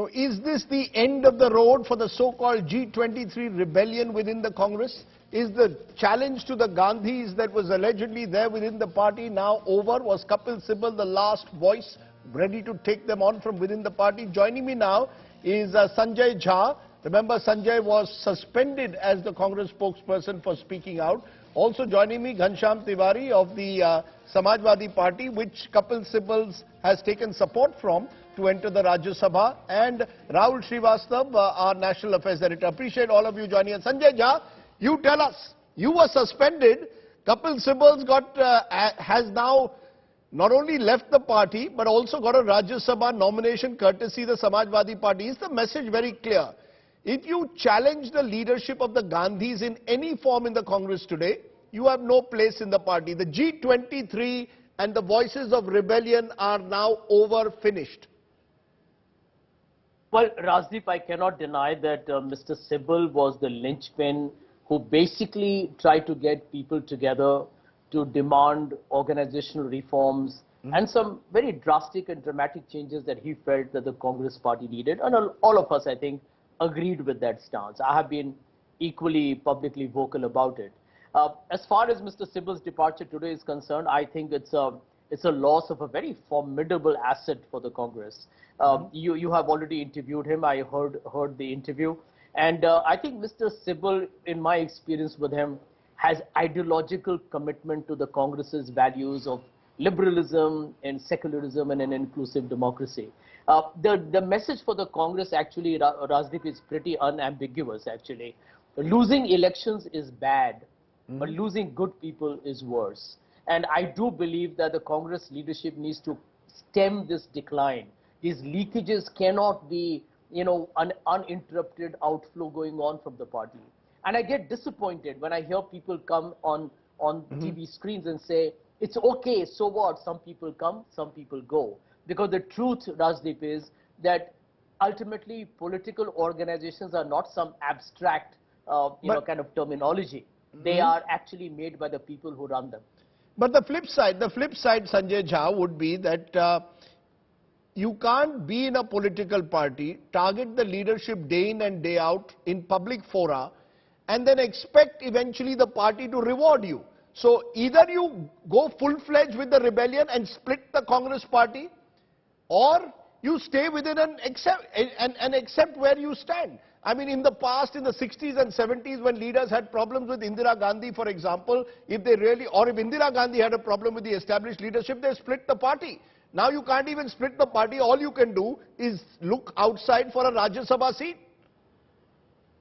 is this the end of the road for the so-called G-23 rebellion within the Congress? Is the challenge to the Gandhis that was allegedly there within the party now over? Was Kapil Sibal the last voice ready to take them on from within the party? Joining me now is Sanjay Jha. Remember, Sanjay was suspended as the Congress spokesperson for speaking out. Also joining me, Ghanshyam Tiwari of the Samajwadi Party, which Kapil Sibal has taken support from to enter the Rajya Sabha, and Rahul Shrivastava, our National Affairs Editor. Appreciate all of you joining us. Sanjay Jha, you tell us, you were suspended. Kapil Sibal has now not only left the party, but also got a Rajya Sabha nomination courtesy the Samajwadi Party. Is the message very clear? If you challenge the leadership of the Gandhis in any form in the Congress today, you have no place in the party. The G-23 and the voices of rebellion are now over, finished. Well, Rajdeep, I cannot deny that Mr. Sibal was the linchpin who basically tried to get people together to demand organizational reforms and some very drastic and dramatic changes that he felt that the Congress party needed. And all of us, I think, agreed with that stance. I have been equally publicly vocal about it. As far as Mr. Sibal's departure today is concerned, I think it's a loss of a very formidable asset for the Congress. You have already interviewed him. I heard the interview. And I think Mr. Sibal, in my experience with him, has ideological commitment to the Congress's values of liberalism and secularism and an inclusive democracy. The message for the Congress actually, Rajdeep, is pretty unambiguous actually. Losing elections is bad, but losing good people is worse. And I do believe that the Congress leadership needs to stem this decline. These leakages cannot be, an uninterrupted outflow going on from the party. And I get disappointed when I hear people come on TV screens and say, it's okay, so what? Some people come, some people go. Because the truth, Rajdeep, is that ultimately political organizations are not some abstract, kind of terminology. They are actually made by the people who run them. But the flip side, Sanjay Jha, would be that you can't be in a political party, target the leadership day in and day out in public fora, and then expect eventually the party to reward you. So either you go full-fledged with the rebellion and split the Congress party, or you stay within and accept where you stand. I mean, in the past, in the 60s and 70s, when leaders had problems with Indira Gandhi, for example, if Indira Gandhi had a problem with the established leadership, they split the party. Now you can't even split the party. All you can do is look outside for a Rajya Sabha seat.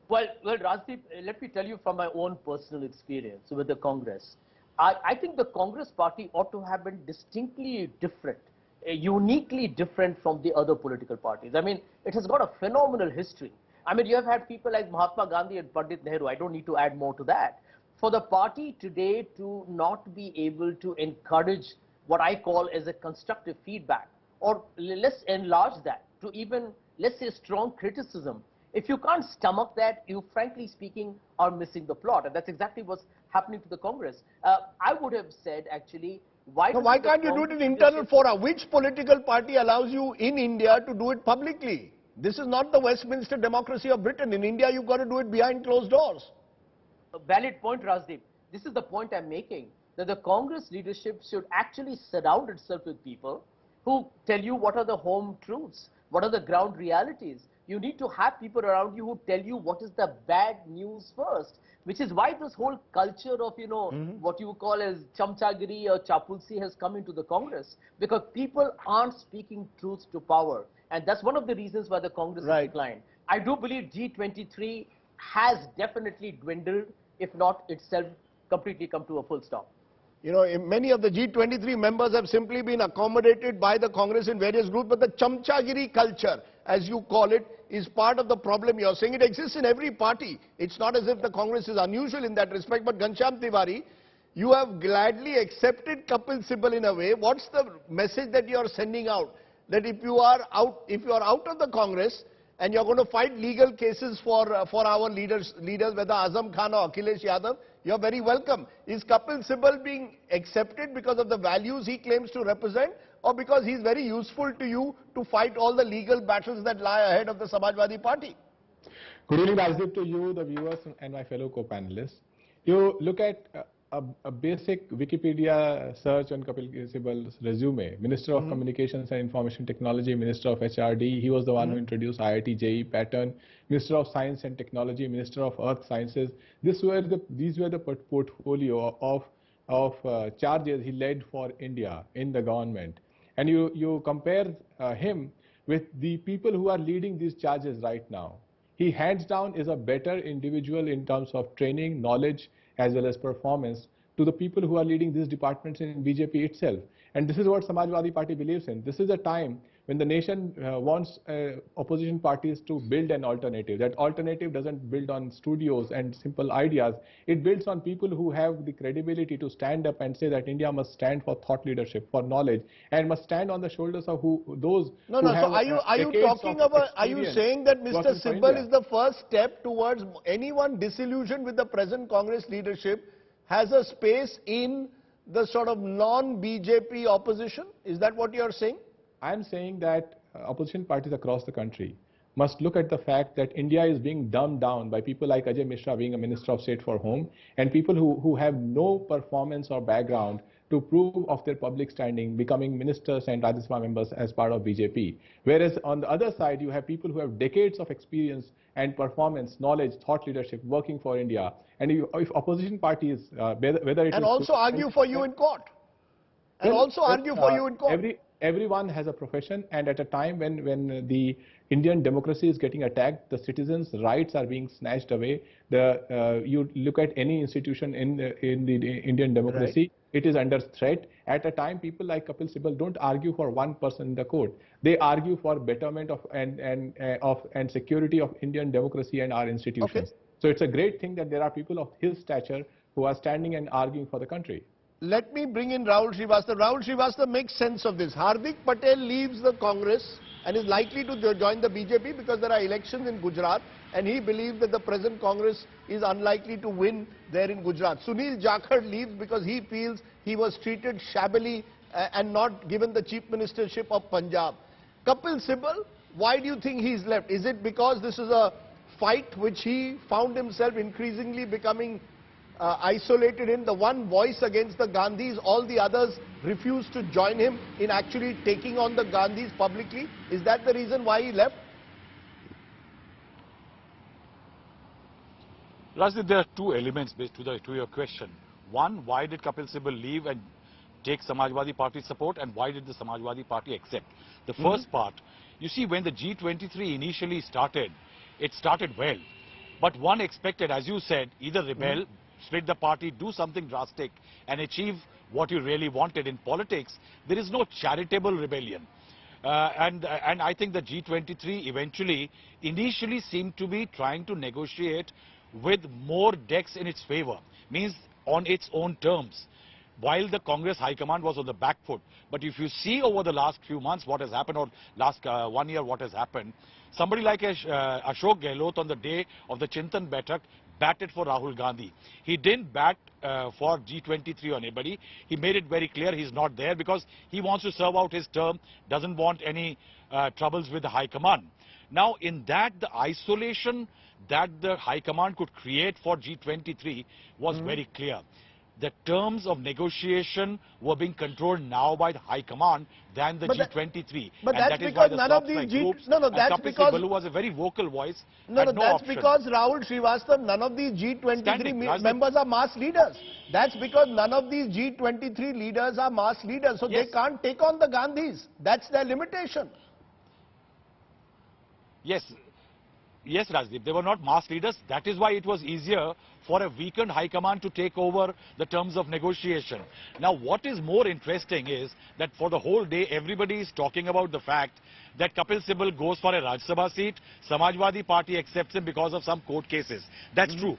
Well, Rajdeep, let me tell you from my own personal experience with the Congress. I think the Congress party ought to have been distinctly different, uniquely different from the other political parties. I mean, it has got a phenomenal history. I mean, you have had people like Mahatma Gandhi and Pandit Nehru. I don't need to add more to that. For the party today to not be able to encourage what I call as a constructive feedback, or let's enlarge that to even, let's say, strong criticism. If you can't stomach that, you, frankly speaking, are missing the plot. And that's exactly what's happening to the Congress. I would have said, actually, why can't you do it in internal fora? Which political party allows you in India to do it publicly? This is not the Westminster democracy of Britain. In India, you've got to do it behind closed doors. A valid point, Rajdeep. This is the point I'm making, that the Congress leadership should actually surround itself with people who tell you what are the home truths, what are the ground realities. You need to have people around you who tell you what is the bad news first, which is why this whole culture of, what you call as chamchagiri or chapulsi has come into the Congress, because people aren't speaking truth to power. And that's one of the reasons why the Congress has declined. I do believe G-23 has definitely dwindled, if not itself completely come to a full stop. Many of the G-23 members have simply been accommodated by the Congress in various groups, but the chamchagiri culture, as you call it, is part of the problem you're saying. It exists in every party. It's not as if the Congress is unusual in that respect. But Ghanshyam Tiwari, you have gladly accepted Kapil Sibal in a way. What's the message that you're sending out? That if you are out of the Congress and you're going to fight legal cases for our leaders, whether Azam Khan or Akhilesh Yadav, you're very welcome. Is Kapil Sibal being accepted because of the values he claims to represent, or because he's very useful to you to fight all the legal battles that lie ahead of the Samajwadi Party? Good evening, Rajdeep, to you, the viewers, and my fellow co-panelists. You look at a basic Wikipedia search on Kapil Sibal's resume. Minister of Communications and Information Technology, Minister of HRD. He was the one who introduced IIT JEE pattern. Minister of Science and Technology, Minister of Earth Sciences. These were the portfolio of charges he led for India in the government. And you compare him with the people who are leading these charges right now. He hands down is a better individual in terms of training, knowledge, as well as performance to the people who are leading these departments in BJP itself. And this is what Samajwadi Party believes in. This is a time when the nation wants opposition parties to build an alternative. That alternative doesn't build on studios and simple ideas. It builds on people who have the credibility to stand up and say that India must stand for thought leadership, for knowledge, and must stand on the shoulders of those No, who no. have So are you talking about? Are you saying that Mr. Sibal is the first step towards anyone disillusioned with the present Congress leadership has a space in the sort of non-BJP opposition? Is that what you're saying? I'm saying that opposition parties across the country must look at the fact that India is being dumbed down by people like Ajay Mishra being a Minister of State for Home, and people who have no performance or background to prove of their public standing, becoming ministers and Rajya Sabha members as part of BJP. Whereas on the other side, you have people who have decades of experience and performance, knowledge, thought leadership, working for India. And if opposition parties, whether it and is also argue for you in court. And also argue for you in court. Everyone has a profession, and at a time when the Indian democracy is getting attacked, the citizens' rights are being snatched away. You look at any institution in the Indian democracy, right. It is under threat. At a time, people like Kapil Sibal don't argue for one person in the court. They argue for betterment of and security of Indian democracy and our institutions. Okay. So it's a great thing that there are people of his stature who are standing and arguing for the country. Let me bring in Rahul Shrivastava. Rahul Shrivastava makes sense of this. Hardik Patel leaves the Congress and is likely to join the BJP because there are elections in Gujarat, and he believes that the present Congress is unlikely to win there in Gujarat. Sunil Jakhar leaves because he feels he was treated shabbily and not given the chief ministership of Punjab. Kapil Sibal, why do you think he's left? Is it because this is a fight which he found himself increasingly becoming isolated in, the one voice against the Gandhis, all the others refused to join him in actually taking on the Gandhis publicly? Is that the reason why he left? Rajdeep, there are two elements to your question. One, why did Kapil Sibal leave and take Samajwadi Party support, and why did the Samajwadi Party accept? The first part, you see, when the G-23 initially started, it started well. But one expected, as you said, either rebel, split the party, do something drastic and achieve what you really wanted. In politics, there is no charitable rebellion. And I think the G-23 initially seemed to be trying to negotiate with more decks in its favor, means on its own terms, while the Congress High Command was on the back foot. But if you see over the last few months what has happened, or last 1 year what has happened, somebody like Ashok Gehlot on the day of the Chintan Baitak batted for Rahul Gandhi. He didn't bat for G-23 or anybody. He made it very clear he's not there because he wants to serve out his term, doesn't want any troubles with the High Command. Now, in that, the isolation that the High Command could create for G-23 was very clear. The terms of negotiation were being controlled now by the High Command than the G-23. But that's because none of these that's because Sibal, who was a very vocal voice, that's because Rahul Shrivastava, none of these G-23 members are mass leaders. That's because none of these G-23 leaders are mass leaders, so they can't take on the Gandhis. That's their limitation. Yes, Rajdeep, they were not mass leaders. That is why it was easier for a weakened High Command to take over the terms of negotiation. Now, what is more interesting is that for the whole day, everybody is talking about the fact that Kapil Sibal goes for a Rajya Sabha seat. Samajwadi Party accepts him because of some court cases. That's true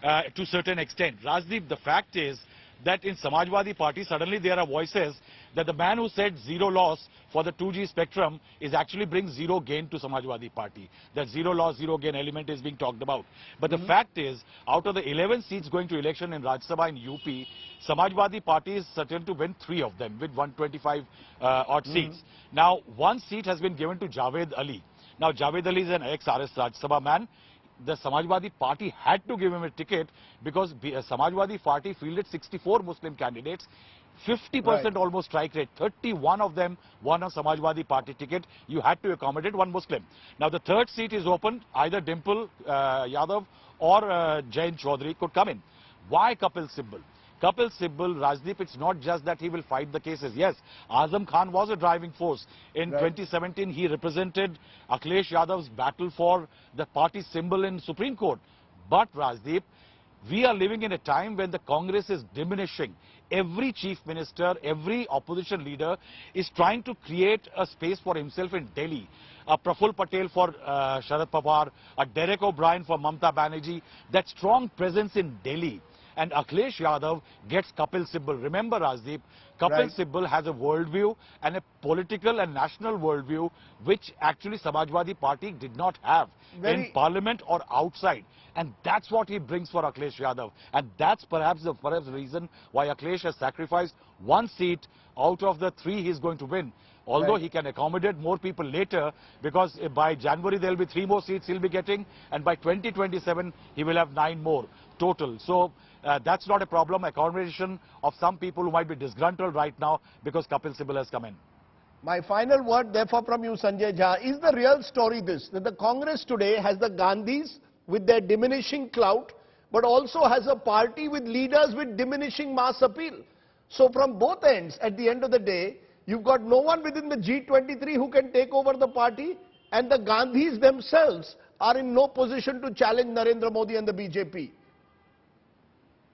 to a certain extent. Rajdeep, the fact is that in Samajwadi Party, suddenly there are voices that the man who said zero loss for the 2G spectrum is actually brings zero gain to Samajwadi Party. That zero loss, zero gain element is being talked about. But the fact is, out of the 11 seats going to election in Rajya Sabha in UP, Samajwadi Party is certain to win 3 of them with 125 odd seats. Now, 1 seat has been given to Javed Ali. Now, Javed Ali is an ex-RS Rajya Sabha man. The Samajwadi Party had to give him a ticket because Samajwadi Party fielded 64 Muslim candidates, 50% almost strike rate, 31 of them won a Samajwadi Party ticket. You had to accommodate 1 Muslim. Now the 3rd seat is open, either Dimple Yadav or Jain Chaudhary could come in. Why Kapil Sibal? Kapil Sibal, Rajdeep, it's not just that he will fight the cases. Yes, Azam Khan was a driving force. In 2017, he represented Akhilesh Yadav's battle for the party symbol in Supreme Court. But Rajdeep, we are living in a time when the Congress is diminishing. Every chief minister, every opposition leader is trying to create a space for himself in Delhi. A Praful Patel for Sharad Pawar, a Derek O'Brien for Mamta Banerjee, that strong presence in Delhi. And Akhilesh Yadav gets Kapil Sibal. Remember, Rajdeep, Kapil Sibal has a worldview and a political and national worldview which actually Samajwadi Party did not have in parliament or outside. And that's what he brings for Akhilesh Yadav. And that's perhaps the reason why Akhilesh has sacrificed 1 seat out of the 3 he's going to win. Although he can accommodate more people later, because by January there will be 3 more seats he'll be getting, and by 2027 he will have 9 more total. So that's not a problem. Accommodation of some people who might be disgruntled right now because Kapil Sibal has come in. My final word, therefore, from you, Sanjay Jha, is the real story this, that the Congress today has the Gandhis with their diminishing clout, but also has a party with leaders with diminishing mass appeal. So from both ends, at the end of the day, you've got no one within the G-23 who can take over the party, and the Gandhis themselves are in no position to challenge Narendra Modi and the BJP.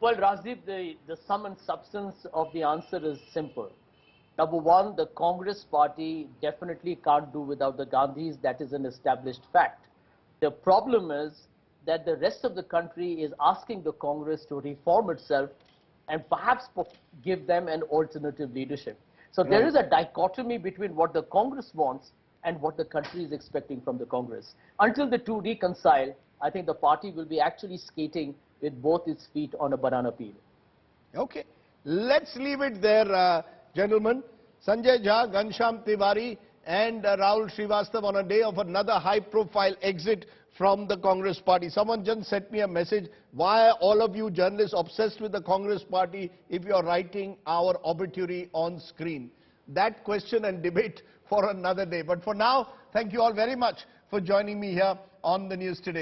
Well, Rajdeep, the sum and substance of the answer is simple. Number one, the Congress Party definitely can't do without the Gandhis. That is an established fact. The problem is that the rest of the country is asking the Congress to reform itself and perhaps give them an alternative leadership. So there is a dichotomy between what the Congress wants and what the country is expecting from the Congress. Until the two reconcile, I think the party will be actually skating with both its feet on a banana peel. Okay, let's leave it there, gentlemen. Sanjay Jha, Ghanshyam, Tiwari and Rahul Shrivastava on a day of another high-profile exit from the Congress Party. Someone just sent me a message, why are all of you journalists obsessed with the Congress Party if you are writing our obituary on screen? That question and debate for another day. But for now, thank you all very much for joining me here on the News Today.